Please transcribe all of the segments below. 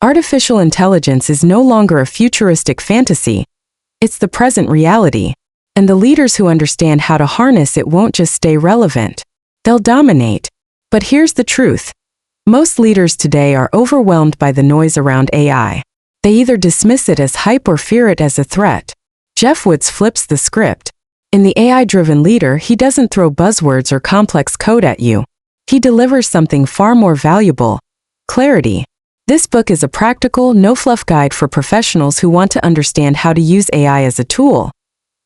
Artificial intelligence is no longer a futuristic fantasy. It's the present reality. And the leaders who understand how to harness it won't just stay relevant. They'll dominate. But here's the truth. Most leaders today are overwhelmed by the noise around AI. They either dismiss it as hype or fear it as a threat. Geoff Woods flips the script. In The AI-Driven Leader, he doesn't throw buzzwords or complex code at you. He delivers something far more valuable: clarity. This book is a practical, no-fluff guide for professionals who want to understand how to use AI as a tool.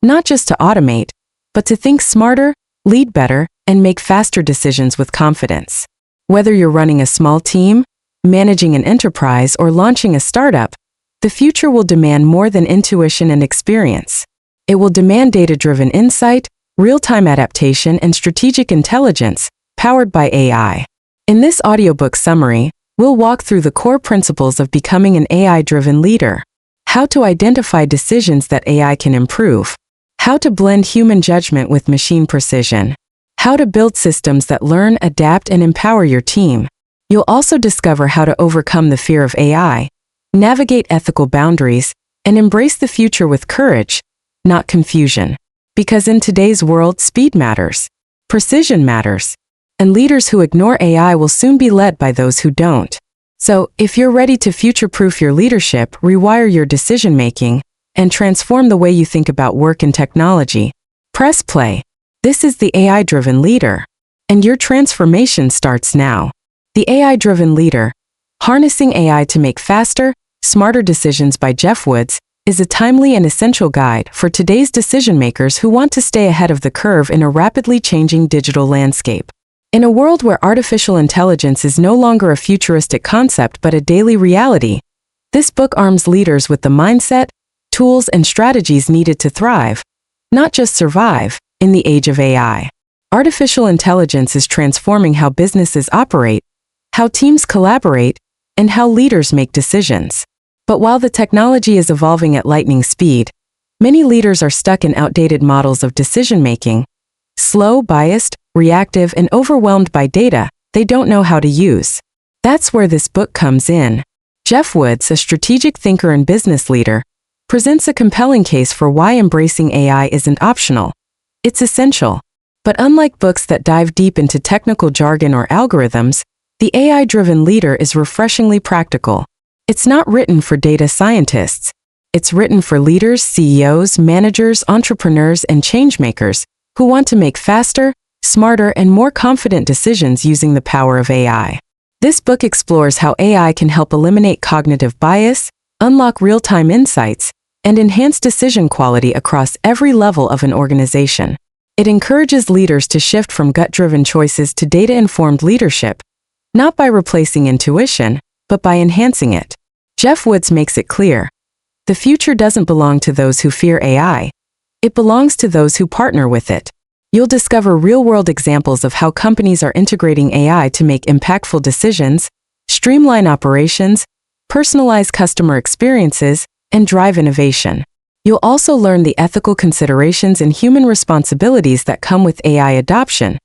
Not just to automate, but to think smarter, lead better, and make faster decisions with confidence. Whether you're running a small team, managing an enterprise, or launching a startup, the future will demand more than intuition and experience. It will demand data-driven insight, real-time adaptation, and strategic intelligence, powered by AI. In this audiobook summary, we'll walk through the core principles of becoming an AI-driven leader. How to identify decisions that AI can improve. How to blend human judgment with machine precision. How to build systems that learn, adapt, and empower your team. You'll also discover how to overcome the fear of AI, navigate ethical boundaries, and embrace the future with courage, not confusion. Because in today's world, speed matters, precision matters, and leaders who ignore AI will soon be led by those who don't. So, if you're ready to future-proof your leadership, rewire your decision-making, and transform the way you think about work and technology, press play. This is The AI-Driven Leader, and your transformation starts now. The AI-Driven Leader, Harnessing AI to Make Faster, Smarter Decisions by Geoff Woods, is a timely and essential guide for today's decision-makers who want to stay ahead of the curve in a rapidly changing digital landscape. In a world where artificial intelligence is no longer a futuristic concept but a daily reality, this book arms leaders with the mindset, tools, and strategies needed to thrive, not just survive, in the age of AI. Artificial intelligence is transforming how businesses operate, how teams collaborate, and how leaders make decisions. But while the technology is evolving at lightning speed, many leaders are stuck in outdated models of decision-making, slow, biased, reactive, and overwhelmed by data they don't know how to use. That's where this book comes in. Geoff Woods, a strategic thinker and business leader, presents a compelling case for why embracing AI isn't optional. It's essential. But unlike books that dive deep into technical jargon or algorithms, The AI-Driven Leader is refreshingly practical. It's not written for data scientists. It's written for leaders, CEOs, managers, entrepreneurs, and changemakers who want to make faster, smarter, and more confident decisions using the power of AI. This book explores how AI can help eliminate cognitive bias, unlock real-time insights, and enhance decision quality across every level of an organization. It encourages leaders to shift from gut-driven choices to data-informed leadership, not by replacing intuition, but by enhancing it. Geoff Woods makes it clear. The future doesn't belong to those who fear AI. It belongs to those who partner with it. You'll discover real-world examples of how companies are integrating AI to make impactful decisions, streamline operations, personalize customer experiences, and drive innovation. You'll also learn the ethical considerations and human responsibilities that come with AI adoption,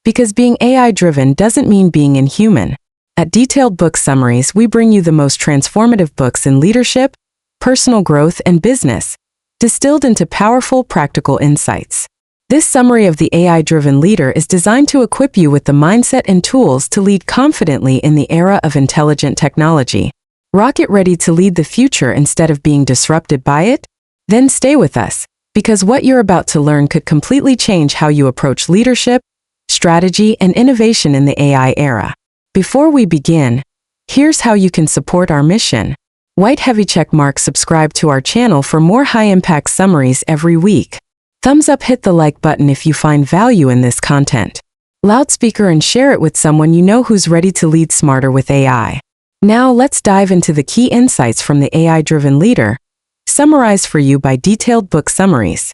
because being AI-driven doesn't mean being inhuman. At Detailed Book Summaries, we bring you the most transformative books in leadership, personal growth, and business, distilled into powerful, practical insights. This summary of The AI-Driven Leader is designed to equip you with the mindset and tools to lead confidently in the era of intelligent technology. Rocket ready to lead the future instead of being disrupted by it? Then stay with us, because what you're about to learn could completely change how you approach leadership, strategy, and innovation in the AI era. Before we begin, here's how you can support our mission. White heavy check mark, subscribe to our channel for more high-impact summaries every week. Thumbs up, hit the like button if you find value in this content. Loudspeaker and share it with someone you know who's ready to lead smarter with AI. Now let's dive into the key insights from The AI-Driven Leader, summarized for you by Detailed Book Summaries.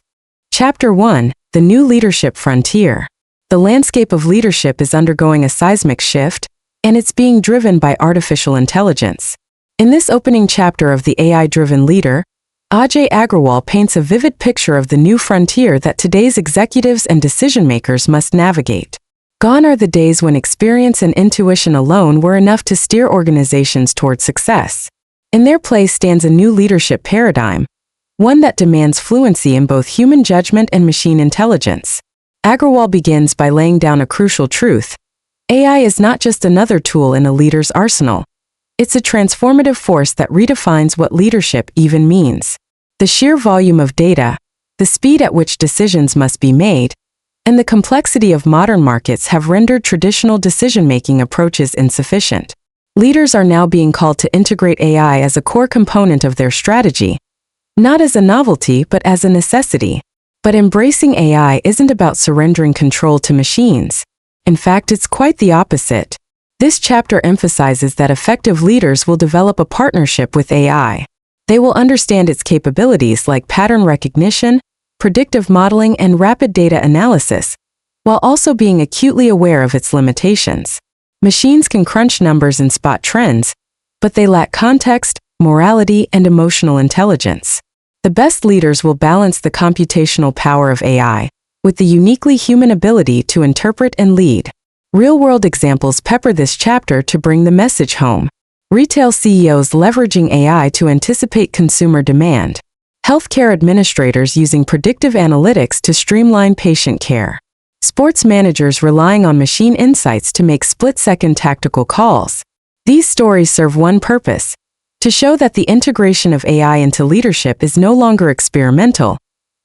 Chapter 1, The New Leadership Frontier. The landscape of leadership is undergoing a seismic shift, and it's being driven by artificial intelligence. In this opening chapter of The AI-Driven Leader, Ajay Agrawal paints a vivid picture of the new frontier that today's executives and decision-makers must navigate. Gone are the days when experience and intuition alone were enough to steer organizations toward success. In their place stands a new leadership paradigm, one that demands fluency in both human judgment and machine intelligence. Agrawal begins by laying down a crucial truth. AI is not just another tool in a leader's arsenal. It's a transformative force that redefines what leadership even means. The sheer volume of data, the speed at which decisions must be made, and the complexity of modern markets have rendered traditional decision-making approaches insufficient. Leaders are now being called to integrate AI as a core component of their strategy, not as a novelty but as a necessity. But embracing AI isn't about surrendering control to machines. In fact, it's quite the opposite. This chapter emphasizes that effective leaders will develop a partnership with AI. They will understand its capabilities like pattern recognition, predictive modeling, and rapid data analysis, while also being acutely aware of its limitations. Machines can crunch numbers and spot trends, but they lack context, morality, and emotional intelligence. The best leaders will balance the computational power of AI with the uniquely human ability to interpret and lead. Real-world examples pepper this chapter to bring the message home. Retail CEOs leveraging AI to anticipate consumer demand. Healthcare administrators using predictive analytics to streamline patient care. Sports managers relying on machine insights to make split-second tactical calls. These stories serve one purpose: to show that the integration of AI into leadership is no longer experimental,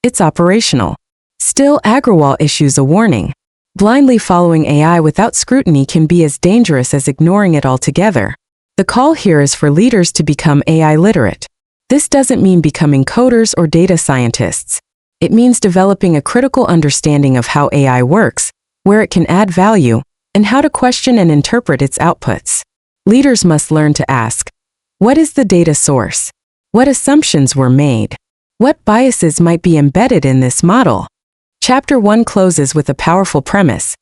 it's operational. Still, Agrawal issues a warning. Blindly following AI without scrutiny can be as dangerous as ignoring it altogether. The call here is for leaders to become AI literate. This doesn't mean becoming coders or data scientists. It means developing a critical understanding of how AI works, where it can add value, and how to question and interpret its outputs. Leaders must learn to ask, what is the data source? What assumptions were made? What biases might be embedded in this model? Chapter 1 closes with a powerful premise.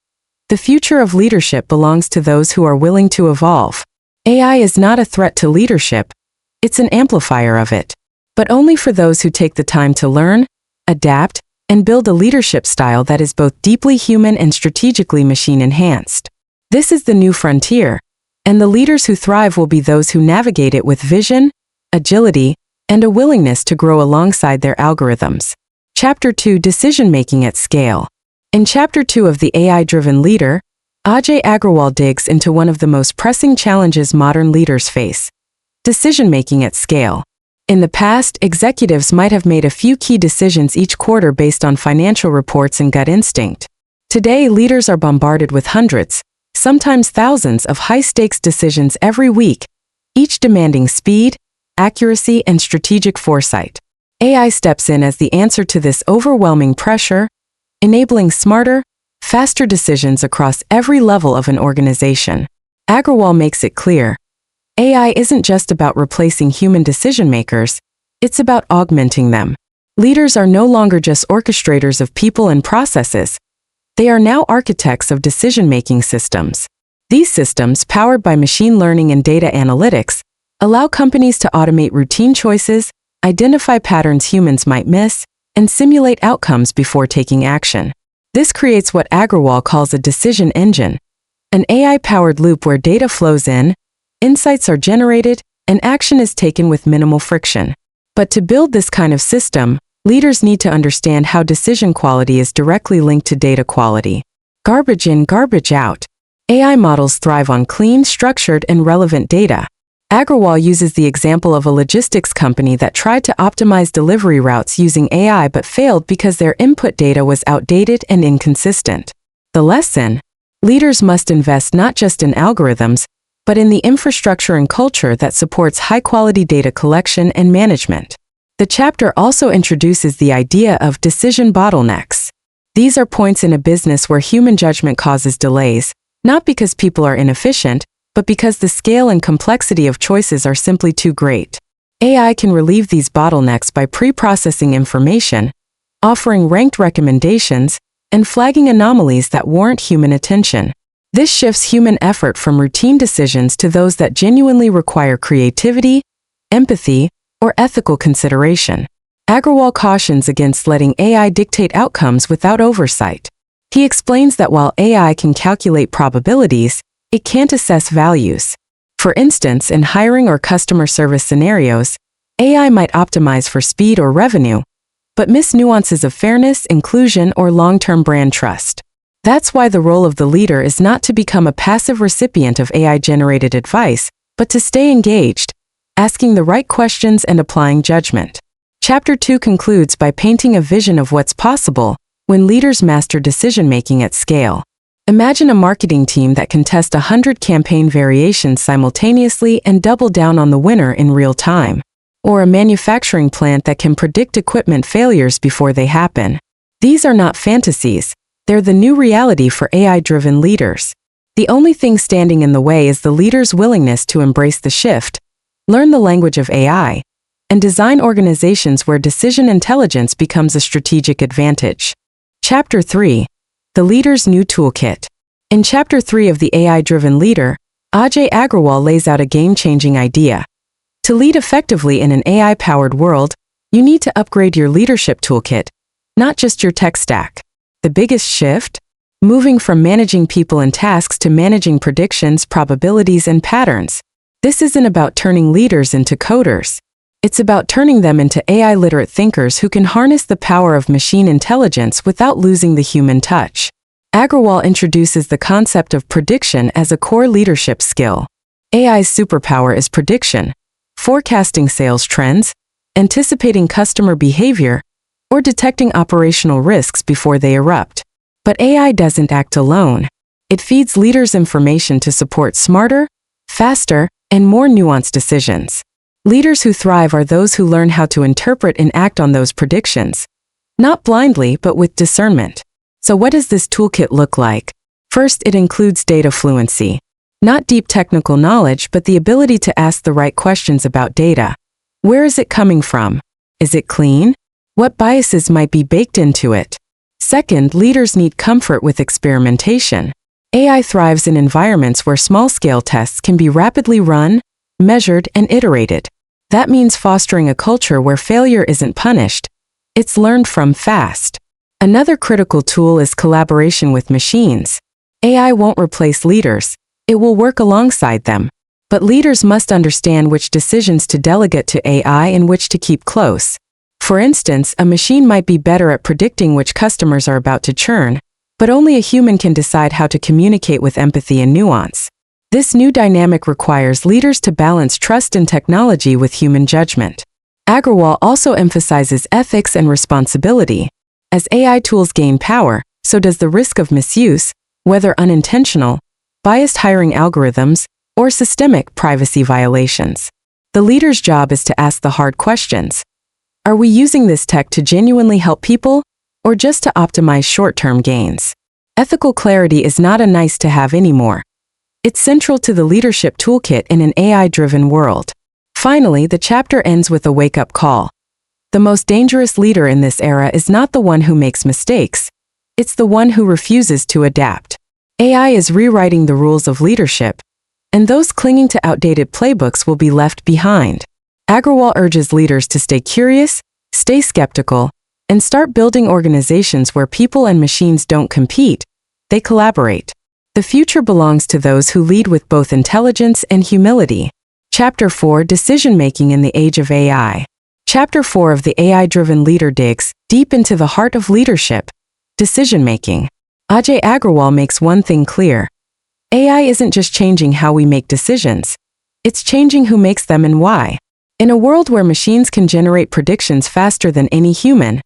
The future of leadership belongs to those who are willing to evolve. AI is not a threat to leadership, it's an amplifier of it. But only for those who take the time to learn, adapt, and build a leadership style that is both deeply human and strategically machine-enhanced. This is the new frontier, and the leaders who thrive will be those who navigate it with vision, agility, and a willingness to grow alongside their algorithms. Chapter 2: Decision-Making at Scale. In Chapter 2 of The AI-Driven Leader, Ajay Agrawal digs into one of the most pressing challenges modern leaders face: decision-making at scale. In the past, executives might have made a few key decisions each quarter based on financial reports and gut instinct. Today, leaders are bombarded with hundreds, sometimes thousands of high-stakes decisions every week, each demanding speed, accuracy, and strategic foresight. AI steps in as the answer to this overwhelming pressure, enabling smarter, faster decisions across every level of an organization. Agrawal makes it clear: AI isn't just about replacing human decision-makers, it's about augmenting them. Leaders are no longer just orchestrators of people and processes. They are now architects of decision-making systems. These systems, powered by machine learning and data analytics, allow companies to automate routine choices, identify patterns humans might miss, and simulate outcomes before taking action. This creates what Agrawal calls a decision engine, an AI-powered loop where data flows in, insights are generated, and action is taken with minimal friction. But to build this kind of system, leaders need to understand how decision quality is directly linked to data quality. Garbage in, garbage out. AI models thrive on clean, structured, and relevant data. Agrawal uses the example of a logistics company that tried to optimize delivery routes using AI but failed because their input data was outdated and inconsistent. The lesson: leaders must invest not just in algorithms, but in the infrastructure and culture that supports high-quality data collection and management. The chapter also introduces the idea of decision bottlenecks. These are points in a business where human judgment causes delays, not because people are inefficient, but because the scale and complexity of choices are simply too great. AI can relieve these bottlenecks by pre-processing information, offering ranked recommendations, and flagging anomalies that warrant human attention. This shifts human effort from routine decisions to those that genuinely require creativity, empathy, or ethical consideration. Agrawal cautions against letting AI dictate outcomes without oversight. He explains that while AI can calculate probabilities, it can't assess values. For instance, in hiring or customer service scenarios, AI might optimize for speed or revenue, but miss nuances of fairness, inclusion, or long-term brand trust. That's why the role of the leader is not to become a passive recipient of AI-generated advice, but to stay engaged, asking the right questions and applying judgment. Chapter 2 concludes by painting a vision of what's possible when leaders master decision-making at scale. Imagine a marketing team that can test 100 campaign variations simultaneously and double down on the winner in real time. Or a manufacturing plant that can predict equipment failures before they happen. These are not fantasies, they're the new reality for AI-driven leaders. The only thing standing in the way is the leader's willingness to embrace the shift, learn the language of AI, and design organizations where decision intelligence becomes a strategic advantage. Chapter 3. The Leader's New Toolkit. In Chapter 3 of The AI-Driven Leader, Ajay Agrawal lays out a game-changing idea. To lead effectively in an AI-powered world, you need to upgrade your leadership toolkit, not just your tech stack. The biggest shift? Moving from managing people and tasks to managing predictions, probabilities, and patterns. This isn't about turning leaders into coders. It's about turning them into AI-literate thinkers who can harness the power of machine intelligence without losing the human touch. Agrawal introduces the concept of prediction as a core leadership skill. AI's superpower is prediction, forecasting sales trends, anticipating customer behavior, or detecting operational risks before they erupt. But AI doesn't act alone. It feeds leaders information to support smarter, faster, and more nuanced decisions. Leaders who thrive are those who learn how to interpret and act on those predictions. Not blindly, but with discernment. So what does this toolkit look like? First, it includes data fluency. Not deep technical knowledge, but the ability to ask the right questions about data. Where is it coming from? Is it clean? What biases might be baked into it? Second, leaders need comfort with experimentation. AI thrives in environments where small-scale tests can be rapidly run, measured, and iterated. That means fostering a culture where failure isn't punished. It's learned from fast. Another critical tool is collaboration with machines. AI won't replace leaders. It will work alongside them. But leaders must understand which decisions to delegate to AI and which to keep close. For instance, a machine might be better at predicting which customers are about to churn, but only a human can decide how to communicate with empathy and nuance. This new dynamic requires leaders to balance trust in technology with human judgment. Agrawal also emphasizes ethics and responsibility. As AI tools gain power, so does the risk of misuse, whether unintentional, biased hiring algorithms, or systemic privacy violations. The leader's job is to ask the hard questions. Are we using this tech to genuinely help people, or just to optimize short-term gains? Ethical clarity is not a nice-to-have anymore. It's central to the leadership toolkit in an AI-driven world. Finally, the chapter ends with a wake-up call. The most dangerous leader in this era is not the one who makes mistakes. It's the one who refuses to adapt. AI is rewriting the rules of leadership, and those clinging to outdated playbooks will be left behind. Agrawal urges leaders to stay curious, stay skeptical, and start building organizations where people and machines don't compete, they collaborate. The future belongs to those who lead with both intelligence and humility. Chapter 4: Decision-Making in the Age of AI. Chapter 4 of The AI-Driven Leader digs deep into the heart of leadership: decision-making. Ajay Agrawal makes one thing clear. AI isn't just changing how we make decisions. It's changing who makes them and why. In a world where machines can generate predictions faster than any human,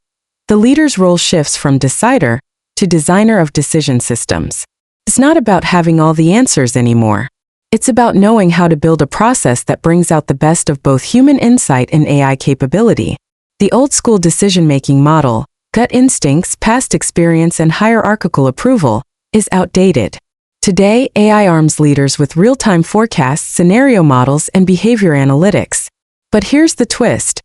the leader's role shifts from decider to designer of decision systems. It's not about having all the answers anymore. It's about knowing how to build a process that brings out the best of both human insight and AI capability. The old-school decision-making model, gut instincts, past experience, and hierarchical approval, is outdated. Today, AI arms leaders with real-time forecasts, scenario models, and behavior analytics. But here's the twist.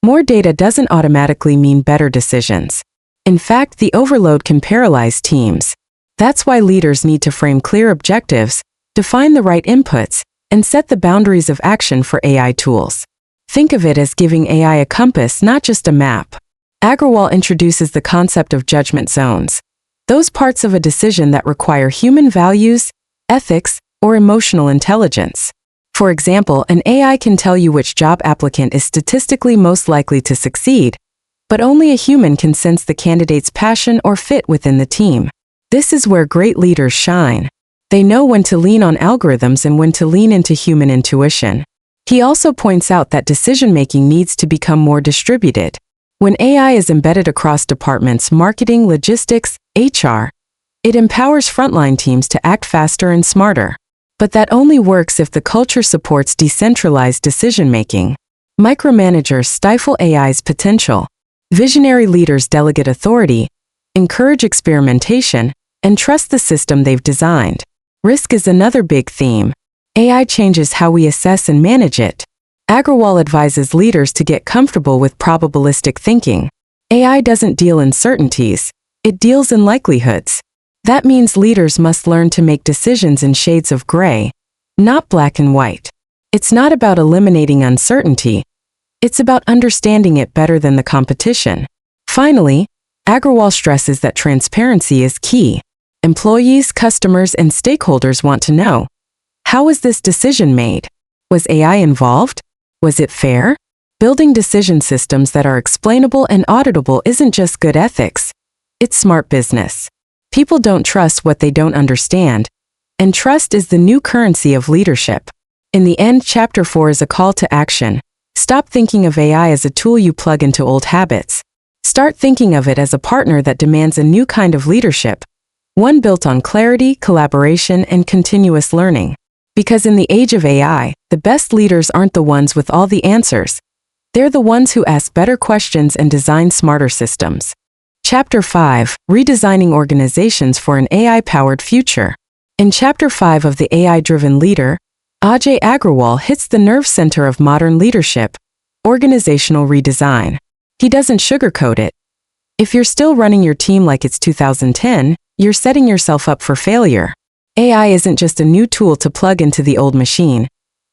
More data doesn't automatically mean better decisions. In fact, the overload can paralyze teams. That's why leaders need to frame clear objectives, define the right inputs, and set the boundaries of action for AI tools. Think of it as giving AI a compass, not just a map. Agrawal introduces the concept of judgment zones. Those parts of a decision that require human values, ethics, or emotional intelligence. For example, an AI can tell you which job applicant is statistically most likely to succeed, but only a human can sense the candidate's passion or fit within the team. This is where great leaders shine. They know when to lean on algorithms and when to lean into human intuition. He also points out that decision-making needs to become more distributed. When AI is embedded across departments, marketing, logistics, HR, it empowers frontline teams to act faster and smarter. But that only works if the culture supports decentralized decision-making. Micromanagers stifle AI's potential. Visionary leaders delegate authority, encourage experimentation, and trust the system they've designed. Risk is another big theme. AI changes how we assess and manage it. Agrawal advises leaders to get comfortable with probabilistic thinking. AI doesn't deal in certainties, it deals in likelihoods. That means leaders must learn to make decisions in shades of gray, not black and white. It's not about eliminating uncertainty, it's about understanding it better than the competition. Finally, Agrawal stresses that transparency is key. Employees, customers, and stakeholders want to know, how was this decision made? Was AI involved? Was it fair? Building decision systems that are explainable and auditable isn't just good ethics, it's smart business. People don't trust what they don't understand, and trust is the new currency of leadership. In the end, Chapter 4 is a call to action. Stop thinking of AI as a tool you plug into old habits. Start thinking of it as a partner that demands a new kind of leadership, one built on clarity, collaboration, and continuous learning. Because in the age of AI, the best leaders aren't the ones with all the answers. They're the ones who ask better questions and design smarter systems. Chapter 5, Redesigning Organizations for an AI-Powered Future. In Chapter 5 of The AI-Driven Leader, Ajay Agrawal hits the nerve center of modern leadership, organizational redesign. He doesn't sugarcoat it. If you're still running your team like it's 2010, you're setting yourself up for failure. AI isn't just a new tool to plug into the old machine.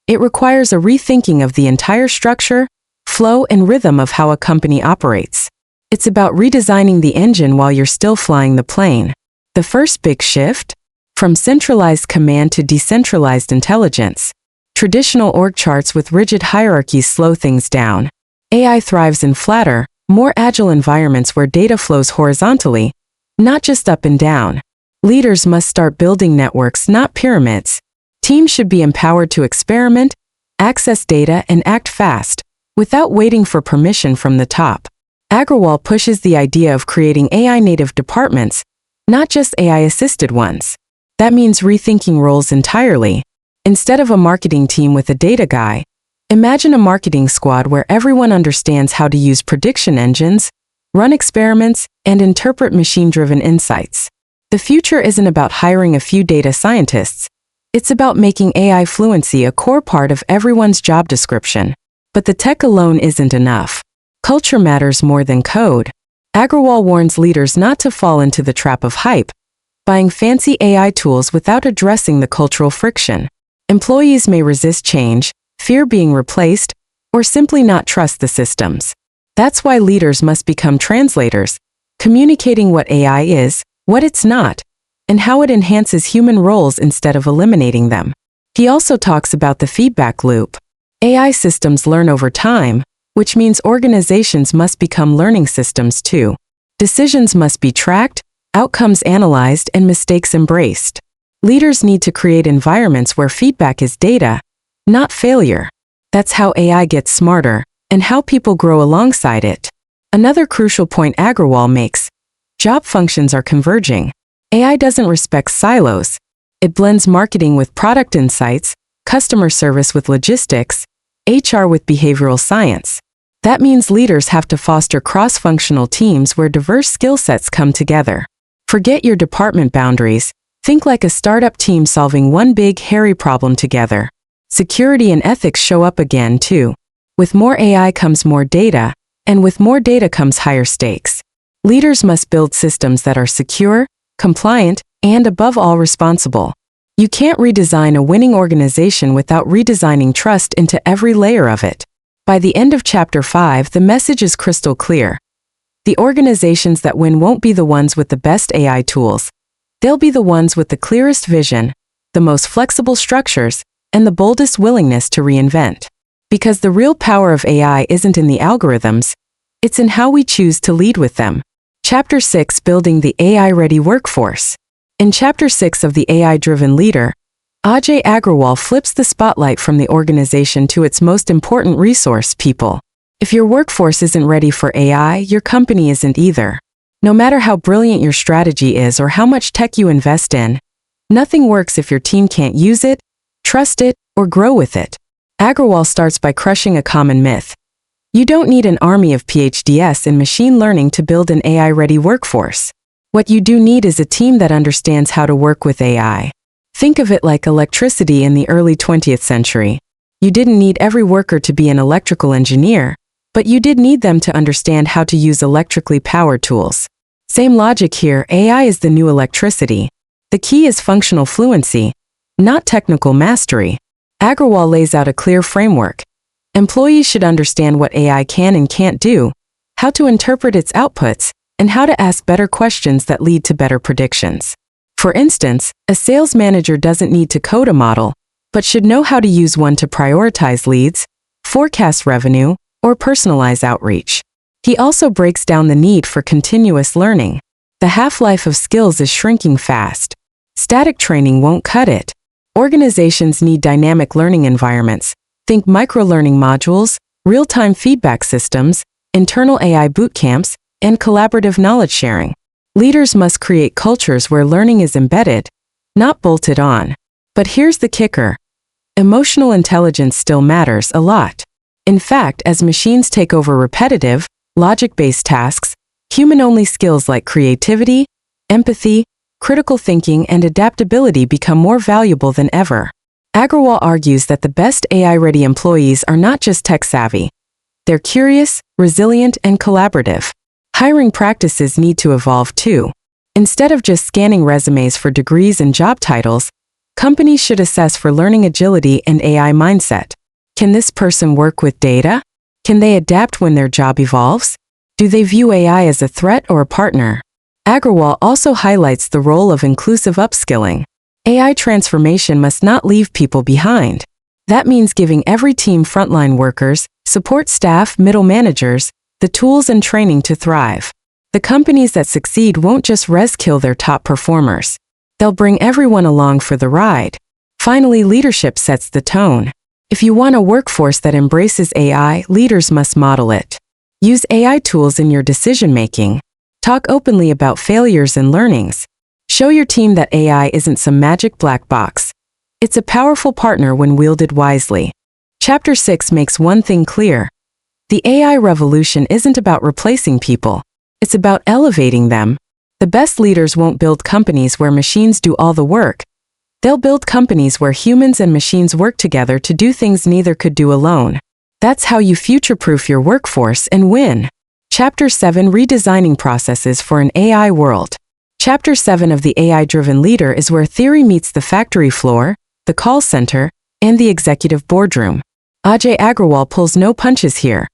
It requires a rethinking of the entire structure, flow, and rhythm of how a company operates. It's about redesigning the engine while you're still flying the plane. The first big shift? From centralized command to decentralized intelligence. Traditional org charts with rigid hierarchies slow things down. AI thrives in flatter, more agile environments where data flows horizontally, not just up and down. Leaders must start building networks, not pyramids. Teams should be empowered to experiment, access data, and act fast, without waiting for permission from the top. Agrawal pushes the idea of creating AI-native departments, not just AI-assisted ones. That means rethinking roles entirely. Instead of a marketing team with a data guy, imagine a marketing squad where everyone understands how to use prediction engines, run experiments, and interpret machine-driven insights. The future isn't about hiring a few data scientists. It's about making AI fluency a core part of everyone's job description. But the tech alone isn't enough. Culture matters more than code. Agrawal warns leaders not to fall into the trap of hype, buying fancy AI tools without addressing the cultural friction. Employees may resist change, fear being replaced, or simply not trust the systems. That's why leaders must become translators, communicating what AI is, what it's not, and how it enhances human roles instead of eliminating them. He also talks about the feedback loop. AI systems learn over time, which means organizations must become learning systems too. Decisions must be tracked, outcomes analyzed, and mistakes embraced. Leaders need to create environments where feedback is data, not failure. That's how AI gets smarter, and how people grow alongside it. Another crucial point Agrawal makes: job functions are converging. AI doesn't respect silos. It blends marketing with product insights, customer service with logistics, HR with behavioral science. That means leaders have to foster cross-functional teams where diverse skill sets come together. Forget your department boundaries. Think like a startup team solving one big, hairy problem together. Security and ethics show up again, too. With more AI comes more data, and with more data comes higher stakes. Leaders must build systems that are secure, compliant, and above all responsible. You can't redesign a winning organization without redesigning trust into every layer of it. By the end of Chapter 5, the message is crystal clear. The organizations that win won't be the ones with the best AI tools. They'll be the ones with the clearest vision, the most flexible structures, and the boldest willingness to reinvent. Because the real power of AI isn't in the algorithms, it's in how we choose to lead with them. Chapter 6: Building the AI-Ready Workforce. In Chapter 6 of The AI-Driven Leader, Ajay Agrawal flips the spotlight from the organization to its most important resource, people. If your workforce isn't ready for AI, your company isn't either. No matter how brilliant your strategy is or how much tech you invest in, nothing works if your team can't use it, trust it, or grow with it. Agrawal starts by crushing a common myth. You don't need an army of PhDs in machine learning to build an AI-ready workforce. What you do need is a team that understands how to work with AI. Think of it like electricity in the early 20th century. You didn't need every worker to be an electrical engineer, but you did need them to understand how to use electrically powered tools. Same logic here. AI is the new electricity. The key is functional fluency, not technical mastery. Agrawal lays out a clear framework. Employees should understand what AI can and can't do, how to interpret its outputs, and how to ask better questions that lead to better predictions. For instance, a sales manager doesn't need to code a model, but should know how to use one to prioritize leads, forecast revenue, or personalize outreach. He also breaks down the need for continuous learning. The half-life of skills is shrinking fast. Static training won't cut it. Organizations need dynamic learning environments. Think micro-learning modules, real-time feedback systems, internal AI bootcamps, and collaborative knowledge sharing. Leaders must create cultures where learning is embedded, not bolted on. But here's the kicker. Emotional intelligence still matters a lot. In fact, as machines take over repetitive, logic-based tasks, human-only skills like creativity, empathy, critical thinking, and adaptability become more valuable than ever. Agrawal argues that the best AI-ready employees are not just tech-savvy. They're curious, resilient, and collaborative. Hiring practices need to evolve too. Instead of just scanning resumes for degrees and job titles, companies should assess for learning agility and AI mindset. Can this person work with data? Can they adapt when their job evolves? Do they view AI as a threat or a partner? Agrawal also highlights the role of inclusive upskilling. AI transformation must not leave people behind. That means giving every team, frontline workers, support staff, middle managers, the tools and training to thrive. The companies that succeed won't just kill their top performers. They'll bring everyone along for the ride. Finally, leadership sets the tone. If you want a workforce that embraces AI, leaders must model it. Use AI tools in your decision-making. Talk openly about failures and learnings. Show your team that AI isn't some magic black box. It's a powerful partner when wielded wisely. Chapter 6 makes one thing clear. The AI revolution isn't about replacing people. It's about elevating them. The best leaders won't build companies where machines do all the work. They'll build companies where humans and machines work together to do things neither could do alone. That's how you future-proof your workforce and win. Chapter 7: Redesigning Processes for an AI World. Chapter 7 of The AI-Driven Leader is where theory meets the factory floor, the call center, and the executive boardroom. Ajay Agrawal pulls no punches here.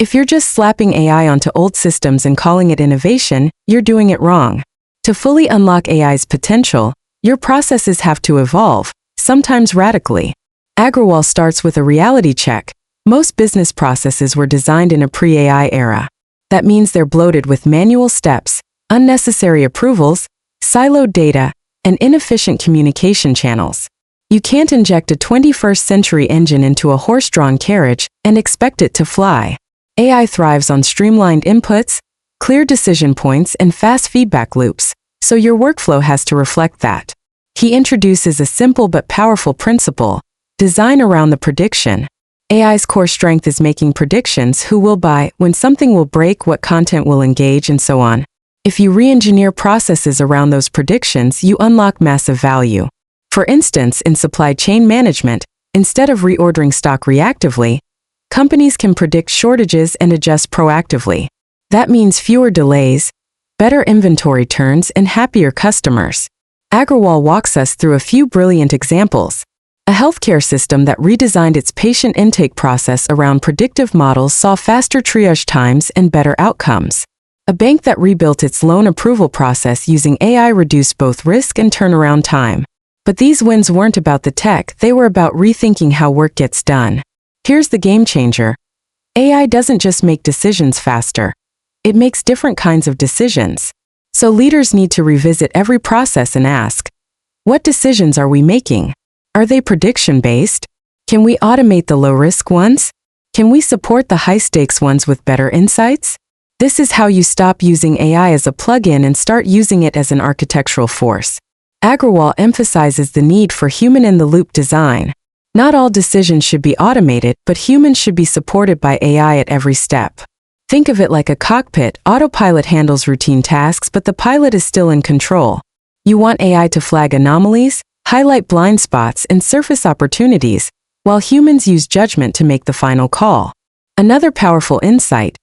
If you're just slapping AI onto old systems and calling it innovation, you're doing it wrong. To fully unlock AI's potential, your processes have to evolve, sometimes radically. Agrawal starts with a reality check. Most business processes were designed in a pre-AI era. That means they're bloated with manual steps, unnecessary approvals, siloed data, and inefficient communication channels. You can't inject a 21st century engine into a horse-drawn carriage and expect it to fly. AI thrives on streamlined inputs, clear decision points, and fast feedback loops, so your workflow has to reflect that. He introduces a simple but powerful principle: design around the prediction. AI's core strength is making predictions: who will buy, when something will break, what content will engage, and so on. If you re-engineer processes around those predictions, you unlock massive value. For instance, in supply chain management, instead of reordering stock reactively, companies can predict shortages and adjust proactively. That means fewer delays, better inventory turns, and happier customers. Agrawal walks us through a few brilliant examples. A healthcare system that redesigned its patient intake process around predictive models saw faster triage times and better outcomes. A bank that rebuilt its loan approval process using AI reduced both risk and turnaround time. But these wins weren't about the tech, they were about rethinking how work gets done. Here's the game changer. AI doesn't just make decisions faster. It makes different kinds of decisions. So leaders need to revisit every process and ask, what decisions are we making? Are they prediction-based? Can we automate the low-risk ones? Can we support the high-stakes ones with better insights? This is how you stop using AI as a plug-in and start using it as an architectural force. Agrawal emphasizes the need for human-in-the-loop design. Not all decisions should be automated, but humans should be supported by AI at every step. Think of it like a cockpit. Autopilot handles routine tasks, but the pilot is still in control. You want AI to flag anomalies, highlight blind spots, and surface opportunities, while humans use judgment to make the final call. Another powerful insight: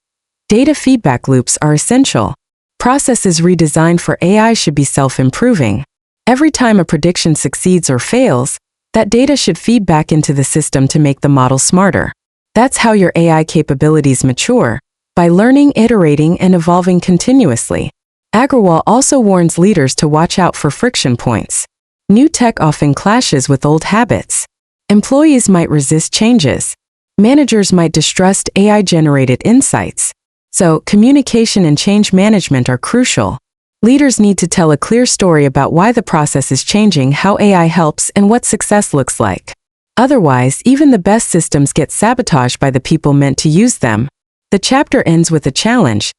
data feedback loops are essential. Processes redesigned for AI should be self-improving. Every time a prediction succeeds or fails, that data should feed back into the system to make the model smarter. That's how your AI capabilities mature, by learning, iterating, and evolving continuously. Agrawal also warns leaders to watch out for friction points. New tech often clashes with old habits. Employees might resist changes. Managers might distrust AI-generated insights. So, communication and change management are crucial. Leaders need to tell a clear story about why the process is changing, how AI helps, and what success looks like. Otherwise, even the best systems get sabotaged by the people meant to use them. The chapter ends with a challenge.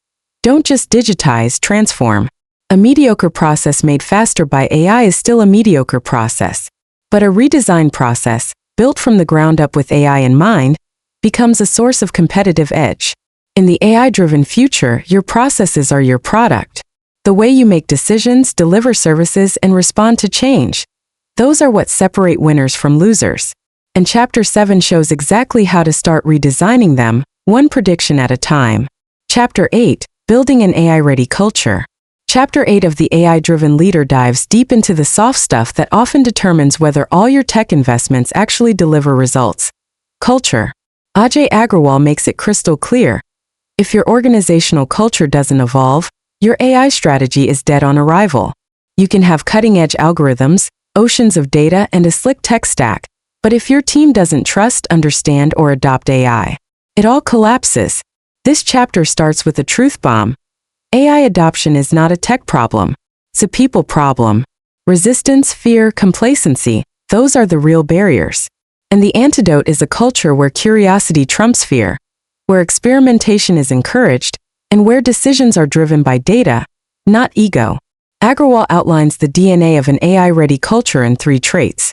Don't just digitize, transform. A mediocre process made faster by AI is still a mediocre process. But a redesigned process, built from the ground up with AI in mind, becomes a source of competitive edge. In the AI-driven future, your processes are your product. The way you make decisions, deliver services, and respond to change. Those are what separate winners from losers. And Chapter 7 shows exactly how to start redesigning them, one prediction at a time. Chapter 8, Building an AI-Ready Culture. Chapter 8 of The AI-Driven Leader dives deep into the soft stuff that often determines whether all your tech investments actually deliver results. Culture. Ajay Agrawal makes it crystal clear. If your organizational culture doesn't evolve, your AI strategy is dead on arrival. You can have cutting-edge algorithms, oceans of data, and a slick tech stack, but if your team doesn't trust, understand, or adopt AI, it all collapses. This chapter starts with a truth bomb. AI adoption is not a tech problem. It's a people problem. Resistance, fear, complacency, those are the real barriers. And the antidote is a culture where curiosity trumps fear, where experimentation is encouraged, and where decisions are driven by data, not ego. Agrawal outlines the DNA of an AI-ready culture in 3 traits: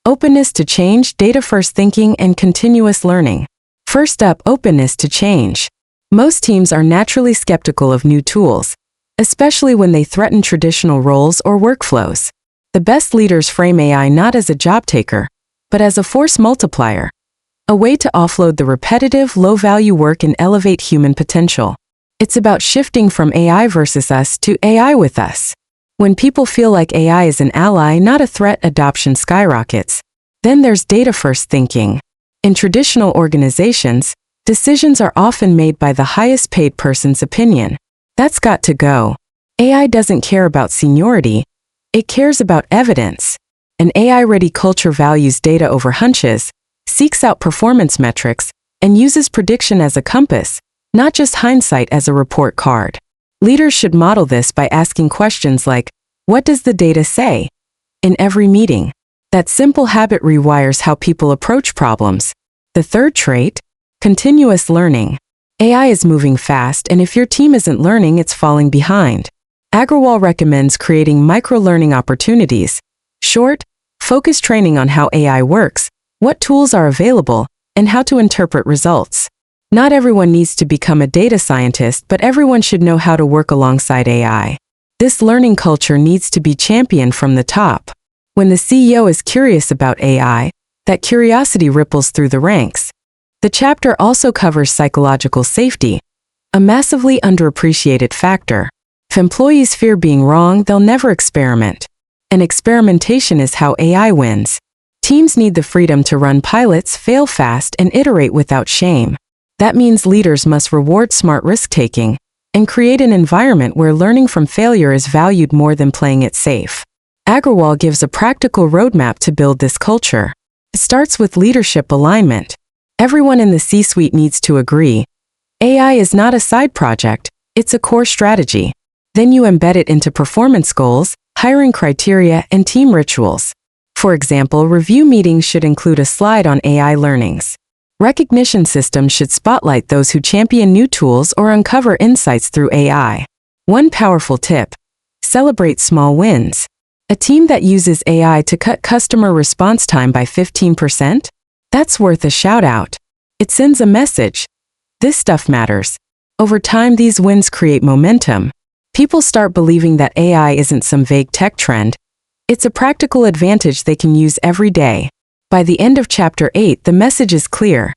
openness to change, data-first thinking, and continuous learning. First up, openness to change. Most teams are naturally skeptical of new tools, especially when they threaten traditional roles or workflows. The best leaders frame AI not as a job taker, but as a force multiplier, a way to offload the repetitive, low-value work and elevate human potential. It's about shifting from AI versus us to AI with us. When people feel like AI is an ally, not a threat, adoption skyrockets. Then there's data-first thinking. In traditional organizations, decisions are often made by the highest-paid person's opinion. That's got to go. AI doesn't care about seniority. It cares about evidence. An AI-ready culture values data over hunches, seeks out performance metrics, and uses prediction as a compass, not just hindsight as a report card. Leaders should model this by asking questions like, what does the data say? In every meeting. That simple habit rewires how people approach problems. The third trait, continuous learning. AI is moving fast, and if your team isn't learning, it's falling behind. Agrawal recommends creating micro-learning opportunities, short, focused training on how AI works, what tools are available, and how to interpret results. Not everyone needs to become a data scientist, but everyone should know how to work alongside AI. This learning culture needs to be championed from the top. When the CEO is curious about AI, that curiosity ripples through the ranks. The chapter also covers psychological safety, a massively underappreciated factor. If employees fear being wrong, they'll never experiment. And experimentation is how AI wins. Teams need the freedom to run pilots, fail fast, and iterate without shame. That means leaders must reward smart risk-taking and create an environment where learning from failure is valued more than playing it safe. Agrawal gives a practical roadmap to build this culture. It starts with leadership alignment. Everyone in the C-suite needs to agree. AI is not a side project, it's a core strategy. Then you embed it into performance goals, hiring criteria, and team rituals. For example, review meetings should include a slide on AI learnings. Recognition systems should spotlight those who champion new tools or uncover insights through AI. One powerful tip: celebrate small wins. A team that uses AI to cut customer response time by 15%? That's worth a shout out. It sends a message. This stuff matters. Over time, these wins create momentum. People start believing that AI isn't some vague tech trend. It's a practical advantage they can use every day. By the end of Chapter 8, the message is clear.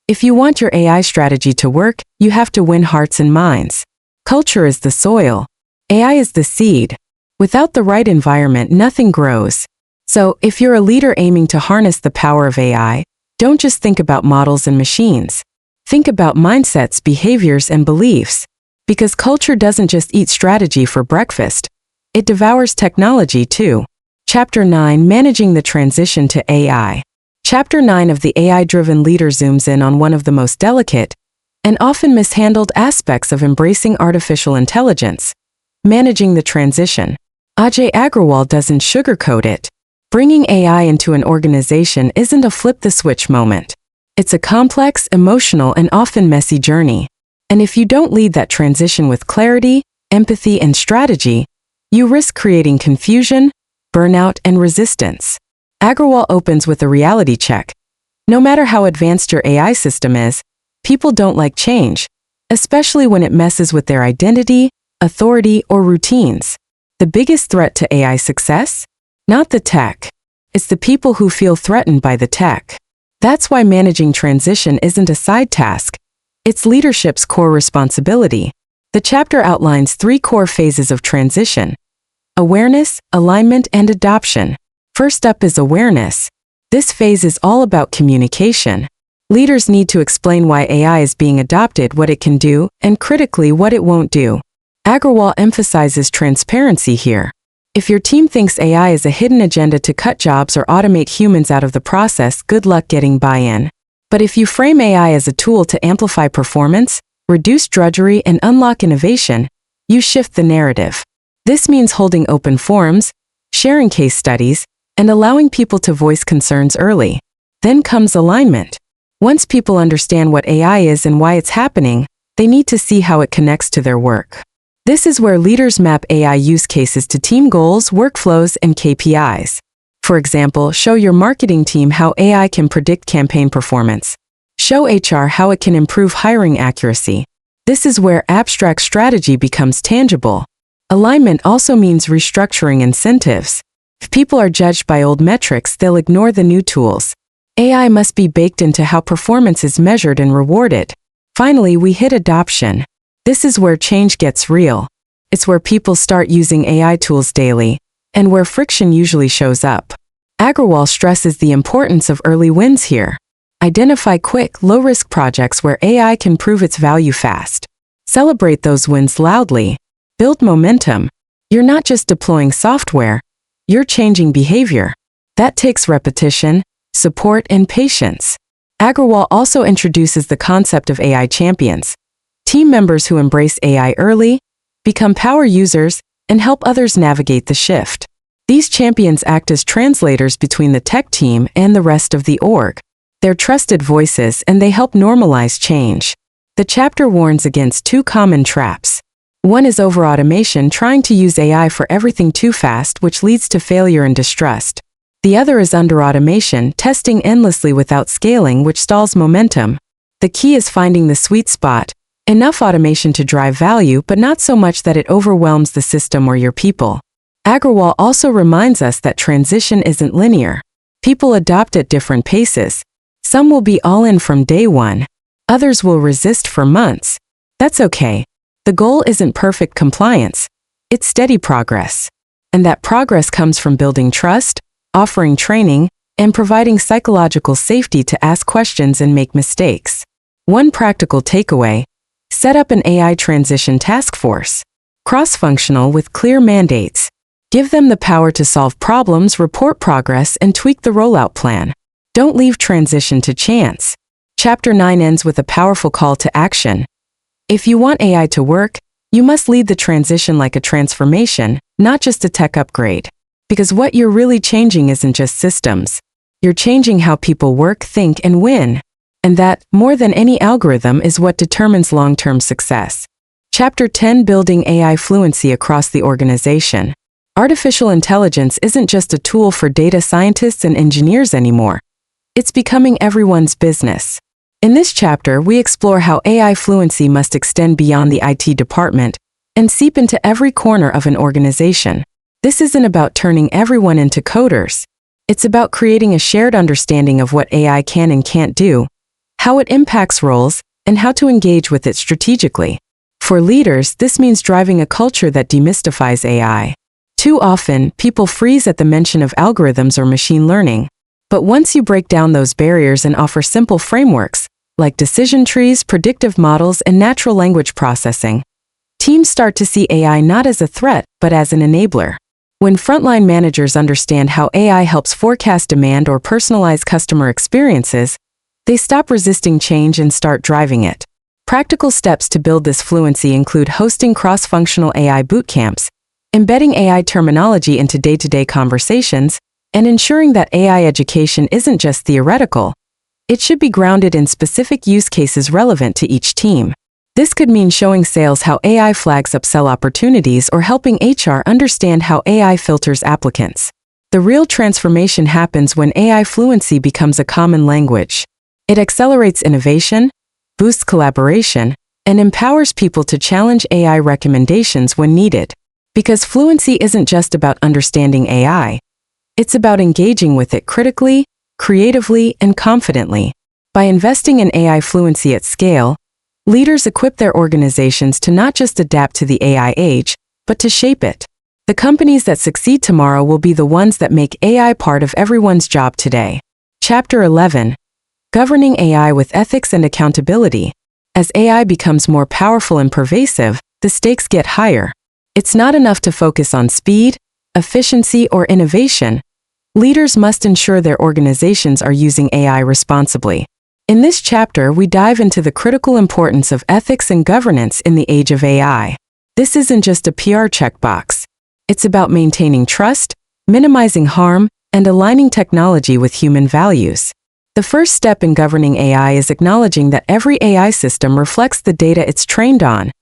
If you want your AI strategy to work, you have to win hearts and minds. Culture is the soil. AI is the seed. Without the right environment, nothing grows. So, if you're a leader aiming to harness the power of AI, don't just think about models and machines. Think about mindsets, behaviors, and beliefs. Because culture doesn't just eat strategy for breakfast. It devours technology too. Chapter 9: Managing the Transition to AI. Chapter 9 of the AI-driven leader zooms in on one of the most delicate and often mishandled aspects of embracing artificial intelligence: managing the transition. Ajay Agrawal doesn't sugarcoat it. Bringing AI into an organization isn't a flip-the-switch moment. It's a complex, emotional, and often messy journey. And if you don't lead that transition with clarity, empathy, and strategy, you risk creating confusion, burnout, and resistance. Agrawal opens with a reality check. No matter how advanced your AI system is, people don't like change, especially when it messes with their identity, authority, or routines. The biggest threat to AI success? Not the tech. It's the people who feel threatened by the tech. That's why managing transition isn't a side task. It's leadership's core responsibility. The chapter outlines 3 core phases of transition: awareness, alignment, and adoption. First up is awareness. This phase is all about communication. Leaders need to explain why AI is being adopted, what it can do, and critically, what it won't do. Agrawal emphasizes transparency here. If your team thinks AI is a hidden agenda to cut jobs or automate humans out of the process, good luck getting buy-in. But if you frame AI as a tool to amplify performance, reduce drudgery, and unlock innovation, you shift the narrative. This means holding open forums, sharing case studies, and allowing people to voice concerns early. Then comes alignment. Once people understand what AI is and why it's happening, they need to see how it connects to their work. This is where leaders map AI use cases to team goals, workflows, and KPIs. For example, show your marketing team how AI can predict campaign performance. Show HR how it can improve hiring accuracy. This is where abstract strategy becomes tangible. Alignment also means restructuring incentives. If people are judged by old metrics, they'll ignore the new tools. AI must be baked into how performance is measured and rewarded. Finally, we hit adoption. This is where change gets real. It's where people start using AI tools daily, and where friction usually shows up. Agrawal stresses the importance of early wins here. Identify quick, low-risk projects where AI can prove its value fast. Celebrate those wins loudly. Build momentum. You're not just deploying software, you're changing behavior. That takes repetition, support, and patience. Agrawal also introduces the concept of AI champions. Team members who embrace AI early, become power users, and help others navigate the shift. These champions act as translators between the tech team and the rest of the org. They're trusted voices and they help normalize change. The chapter warns against 2 common traps. One is over-automation, trying to use AI for everything too fast, which leads to failure and distrust. The other is under-automation, testing endlessly without scaling, which stalls momentum. The key is finding the sweet spot. Enough automation to drive value, but not so much that it overwhelms the system or your people. Agrawal also reminds us that transition isn't linear. People adopt at different paces. Some will be all in from day one. Others will resist for months. That's okay. The goal isn't perfect compliance. It's steady progress. And that progress comes from building trust, offering training, and providing psychological safety to ask questions and make mistakes. One practical takeaway: set up an AI transition task force. Cross-functional with clear mandates. Give them the power to solve problems, report progress, and tweak the rollout plan. Don't leave transition to chance. Chapter 9 ends with a powerful call to action. If you want AI to work, you must lead the transition like a transformation, not just a tech upgrade. Because what you're really changing isn't just systems. You're changing how people work, think, and win. And that, more than any algorithm, is what determines long-term success. Chapter 10: Building AI Fluency Across the Organization. Artificial intelligence isn't just a tool for data scientists and engineers anymore. It's becoming everyone's business. In this chapter, we explore how AI fluency must extend beyond the IT department and seep into every corner of an organization. This isn't about turning everyone into coders. It's about creating a shared understanding of what AI can and can't do, how it impacts roles, and how to engage with it strategically. For leaders, this means driving a culture that demystifies AI. Too often, people freeze at the mention of algorithms or machine learning. But once you break down those barriers and offer simple frameworks, like decision trees, predictive models, and natural language processing, teams start to see AI not as a threat, but as an enabler. When frontline managers understand how AI helps forecast demand or personalize customer experiences, they stop resisting change and start driving it. Practical steps to build this fluency include hosting cross-functional AI bootcamps, embedding AI terminology into day-to-day conversations, and ensuring that AI education isn't just theoretical. It should be grounded in specific use cases relevant to each team. This could mean showing sales how AI flags upsell opportunities or helping HR understand how AI filters applicants. The real transformation happens when AI fluency becomes a common language. It accelerates innovation, boosts collaboration, and empowers people to challenge AI recommendations when needed. Because fluency isn't just about understanding AI. It's about engaging with it critically, creatively, and confidently. By investing in AI fluency at scale, leaders equip their organizations to not just adapt to the AI age, but to shape it. The companies that succeed tomorrow will be the ones that make AI part of everyone's job today. Chapter 11: Governing AI with Ethics and Accountability. As AI becomes more powerful and pervasive, the stakes get higher. It's not enough to focus on speed, efficiency, or innovation. Leaders must ensure their organizations are using AI responsibly. In this chapter, we dive into the critical importance of ethics and governance in the age of AI. This isn't just a PR checkbox. It's about maintaining trust, minimizing harm, and aligning technology with human values. The first step in governing AI is acknowledging that every AI system reflects the data it's trained on,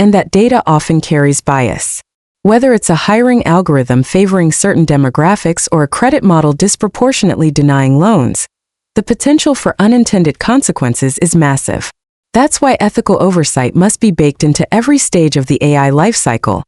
and that data often carries bias. Whether it's a hiring algorithm favoring certain demographics or a credit model disproportionately denying loans, the potential for unintended consequences is massive. That's why ethical oversight must be baked into every stage of the AI lifecycle: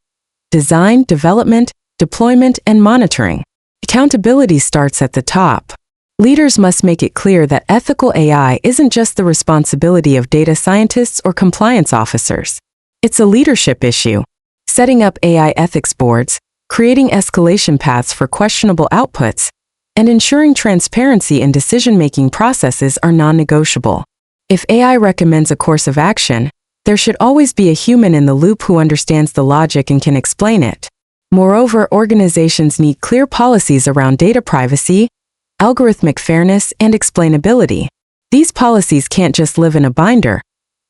design, development, deployment, and monitoring. Accountability starts at the top. Leaders must make it clear that ethical AI isn't just the responsibility of data scientists or compliance officers. It's a leadership issue. Setting up AI ethics boards, creating escalation paths for questionable outputs, and ensuring transparency in decision-making processes are non-negotiable. If AI recommends a course of action, there should always be a human in the loop who understands the logic and can explain it. Moreover, organizations need clear policies around data privacy, algorithmic fairness, and explainability. These policies can't just live in a binder.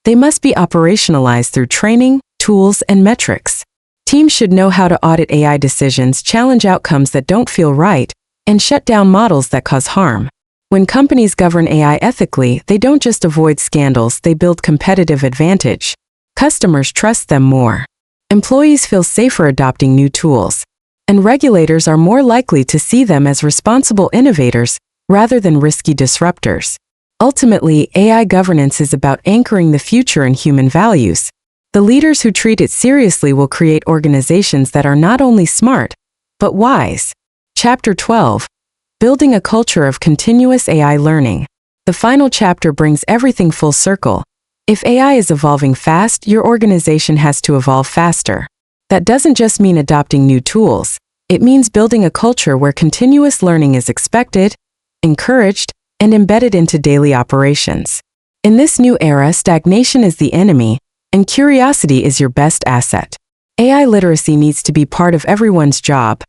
They must be operationalized through training, tools, and metrics. Teams should know how to audit AI decisions, challenge outcomes that don't feel right, and shut down models that cause harm. When companies govern AI ethically, they don't just avoid scandals, they build competitive advantage. Customers trust them more. Employees feel safer adopting new tools. And regulators are more likely to see them as responsible innovators rather than risky disruptors. Ultimately, AI governance is about anchoring the future in human values. The leaders who treat it seriously will create organizations that are not only smart, but wise. Chapter 12: Building a Culture of Continuous AI Learning. The final chapter brings everything full circle. If AI is evolving fast, your organization has to evolve faster. That doesn't just mean adopting new tools. It means building a culture where continuous learning is expected, encouraged, and embedded into daily operations. In this new era, stagnation is the enemy, and curiosity is your best asset. AI literacy needs to be part of everyone's job,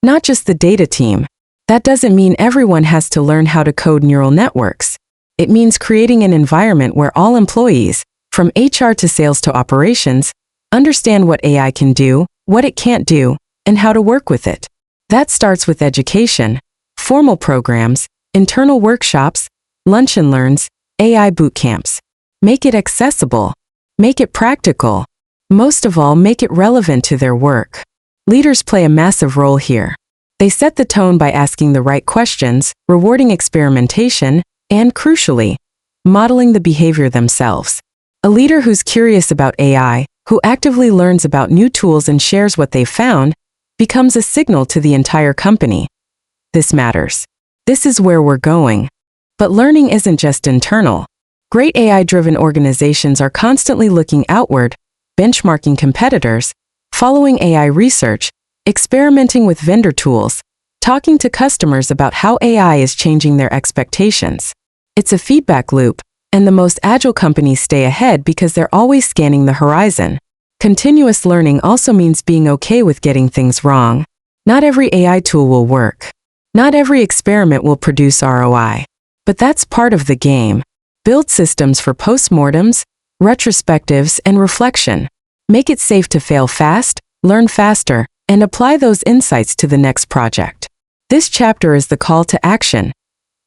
not just the data team. That doesn't mean everyone has to learn how to code neural networks. It means creating an environment where all employees, from HR to sales to operations, understand what AI can do, what it can't do, and how to work with it. That starts with education, formal programs, internal workshops, lunch and learns, AI boot camps. Make it accessible. Make it practical. Most of all, make it relevant to their work. Leaders play a massive role here. They set the tone by asking the right questions, rewarding experimentation, and, crucially, modeling the behavior themselves. A leader who's curious about AI, who actively learns about new tools and shares what they've found, becomes a signal to the entire company. This matters. This is where we're going. But learning isn't just internal. Great AI-driven organizations are constantly looking outward, benchmarking competitors, following AI research, experimenting with vendor tools, talking to customers about how AI is changing their expectations. It's a feedback loop, and the most agile companies stay ahead because they're always scanning the horizon. Continuous learning also means being okay with getting things wrong. Not every AI tool will work. Not every experiment will produce ROI. But that's part of the game. Build systems for postmortems, retrospectives, and reflection. Make it safe to fail fast, learn faster, and apply those insights to the next project. This chapter is the call to action.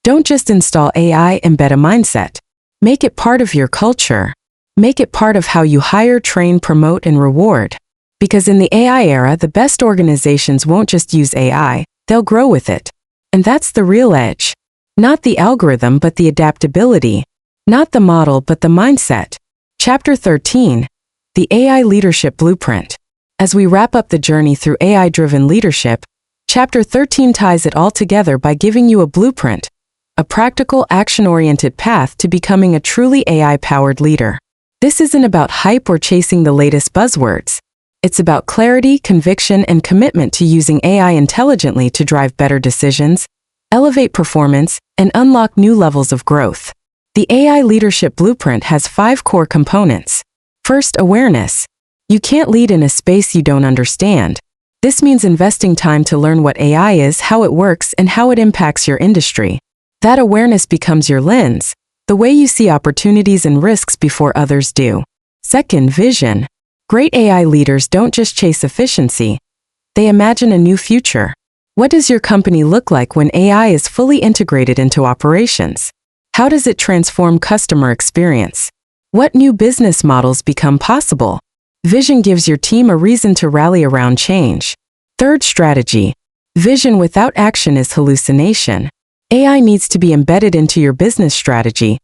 Don't just install AI, embed a mindset. Make it part of your culture. Make it part of how you hire, train, promote, and reward. Because in the AI era, the best organizations won't just use AI, they'll grow with it. And that's the real edge. Not the algorithm, but the adaptability. Not the model, but the mindset. Chapter 13. The AI Leadership Blueprint. As we wrap up the journey through AI-driven leadership, Chapter 13 ties it all together by giving you a blueprint, a practical, action-oriented path to becoming a truly AI-powered leader. This isn't about hype or chasing the latest buzzwords. It's about clarity, conviction, and commitment to using AI intelligently to drive better decisions, elevate performance, and unlock new levels of growth. The AI Leadership Blueprint has 5 core components. First, awareness. You can't lead in a space you don't understand. This means investing time to learn what AI is, how it works, and how it impacts your industry. That awareness becomes your lens, the way you see opportunities and risks before others do. Second, vision. Great AI leaders don't just chase efficiency. They imagine a new future. What does your company look like when AI is fully integrated into operations? How does it transform customer experience? What new business models become possible? Vision gives your team a reason to rally around change. Third, strategy. Vision without action is hallucination. AI needs to be embedded into your business strategy,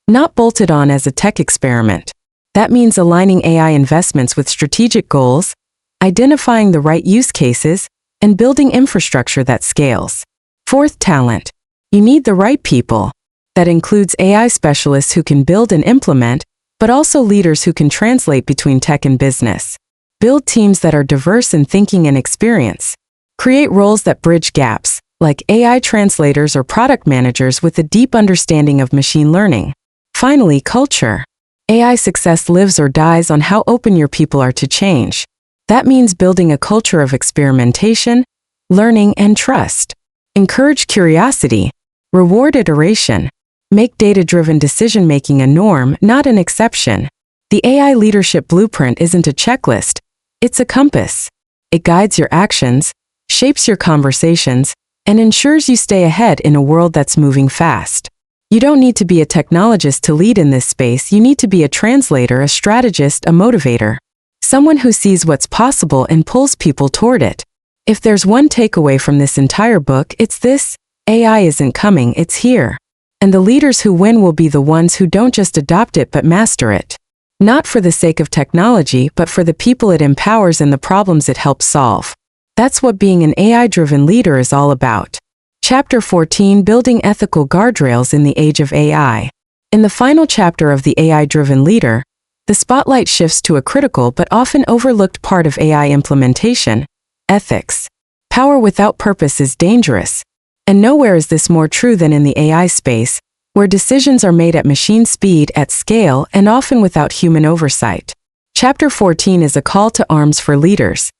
not bolted on as a tech experiment. That means aligning AI investments with strategic goals, identifying the right use cases, and building infrastructure that scales. Fourth, talent. You need the right people. That includes AI specialists who can build and implement, but also leaders who can translate between tech and business. Build teams that are diverse in thinking and experience. Create roles that bridge gaps, like AI translators or product managers with a deep understanding of machine learning. Finally, culture. AI success lives or dies on how open your people are to change. That means building a culture of experimentation, learning, and trust. Encourage curiosity. Reward iteration. Make data-driven decision-making a norm, not an exception. The AI Leadership Blueprint isn't a checklist. It's a compass. It guides your actions, shapes your conversations, and ensures you stay ahead in a world that's moving fast. You don't need to be a technologist to lead in this space. You need to be a translator, a strategist, a motivator. Someone who sees what's possible and pulls people toward it. If there's one takeaway from this entire book, it's this: AI isn't coming, it's here. And the leaders who win will be the ones who don't just adopt it but master it. Not for the sake of technology, but for the people it empowers and the problems it helps solve. That's what being an AI-driven leader is all about. Chapter 14: Building Ethical Guardrails in the Age of AI. In the final chapter of The AI-Driven Leader, the spotlight shifts to a critical but often overlooked part of AI implementation: ethics. Power without purpose is dangerous. And nowhere is this more true than in the AI space, where decisions are made at machine speed, at scale, and often without human oversight. Chapter 14 is a call to arms for leaders.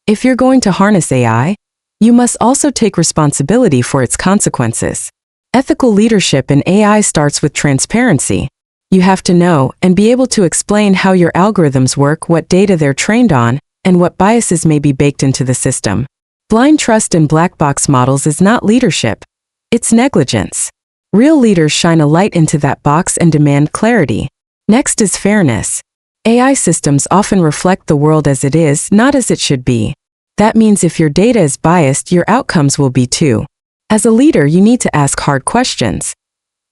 If you're going to harness AI, you must also take responsibility for its consequences. Ethical leadership in AI starts with transparency. You have to know and be able to explain how your algorithms work, what data they're trained on, and what biases may be baked into the system. Blind trust in black box models is not leadership. It's negligence. Real leaders shine a light into that box and demand clarity. Next is fairness. AI systems often reflect the world as it is, not as it should be. That means if your data is biased, your outcomes will be too. As a leader, you need to ask hard questions.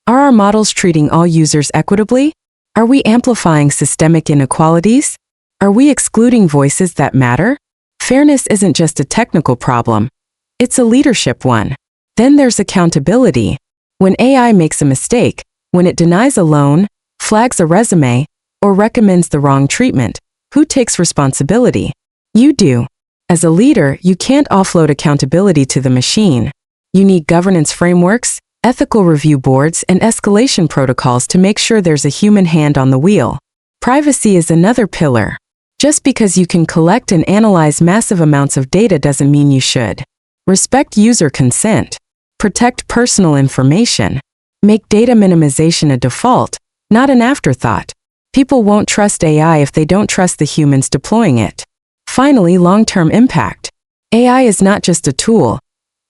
Are our models treating all users equitably? Are we amplifying systemic inequalities? Are we excluding voices that matter? Fairness isn't just a technical problem. It's a leadership one. Then there's accountability. When AI makes a mistake, when it denies a loan, flags a resume, or recommends the wrong treatment, who takes responsibility? You do. As a leader, you can't offload accountability to the machine. You need governance frameworks, ethical review boards, and escalation protocols to make sure there's a human hand on the wheel. Privacy is another pillar. Just because you can collect and analyze massive amounts of data doesn't mean you should. Respect user consent. Protect personal information. Make data minimization a default, not an afterthought. People won't trust AI if they don't trust the humans deploying it. Finally, long-term impact. AI is not just a tool.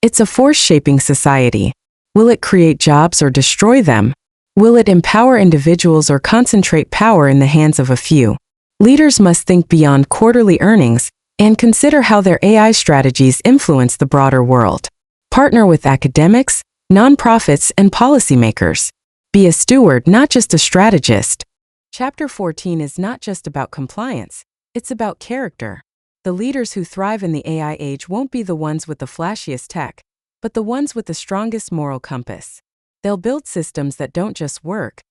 It's a force shaping society. Will it create jobs or destroy them? Will it empower individuals or concentrate power in the hands of a few? Leaders must think beyond quarterly earnings and consider how their AI strategies influence the broader world. Partner with academics, nonprofits, and policymakers. Be a steward, not just a strategist. Chapter 14 is not just about compliance, it's about character. The leaders who thrive in the AI age won't be the ones with the flashiest tech, but the ones with the strongest moral compass. They'll build systems that don't just work,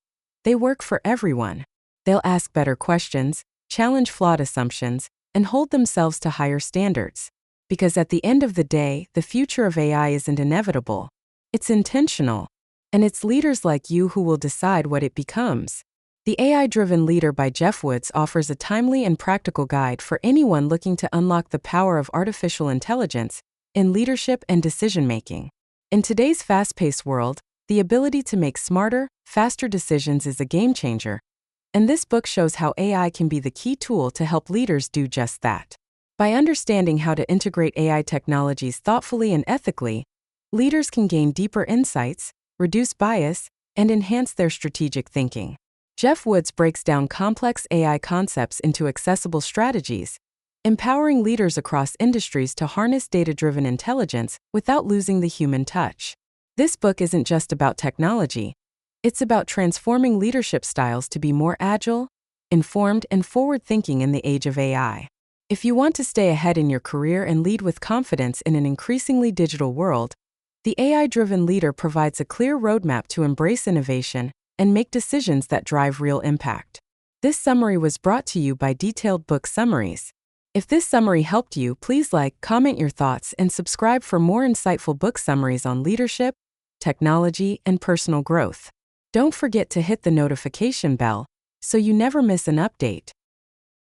they work for everyone. They'll ask better questions, challenge flawed assumptions, and hold themselves to higher standards. Because at the end of the day, the future of AI isn't inevitable. It's intentional. And it's leaders like you who will decide what it becomes. The AI-Driven Leader by Geoff Woods offers a timely and practical guide for anyone looking to unlock the power of artificial intelligence in leadership and decision-making. In today's fast-paced world, the ability to make smarter, faster decisions is a game-changer, and this book shows how AI can be the key tool to help leaders do just that. By understanding how to integrate AI technologies thoughtfully and ethically, leaders can gain deeper insights, reduce bias, and enhance their strategic thinking. Geoff Woods breaks down complex AI concepts into accessible strategies, empowering leaders across industries to harness data-driven intelligence without losing the human touch. This book isn't just about technology. It's about transforming leadership styles to be more agile, informed, and forward-thinking in the age of AI. If you want to stay ahead in your career and lead with confidence in an increasingly digital world, the AI-Driven Leader provides a clear roadmap to embrace innovation and make decisions that drive real impact. This summary was brought to you by Detailed Book Summaries. If this summary helped you, please like, comment your thoughts, and subscribe for more insightful book summaries on leadership, technology, and personal growth. Don't forget to hit the notification bell so you never miss an update.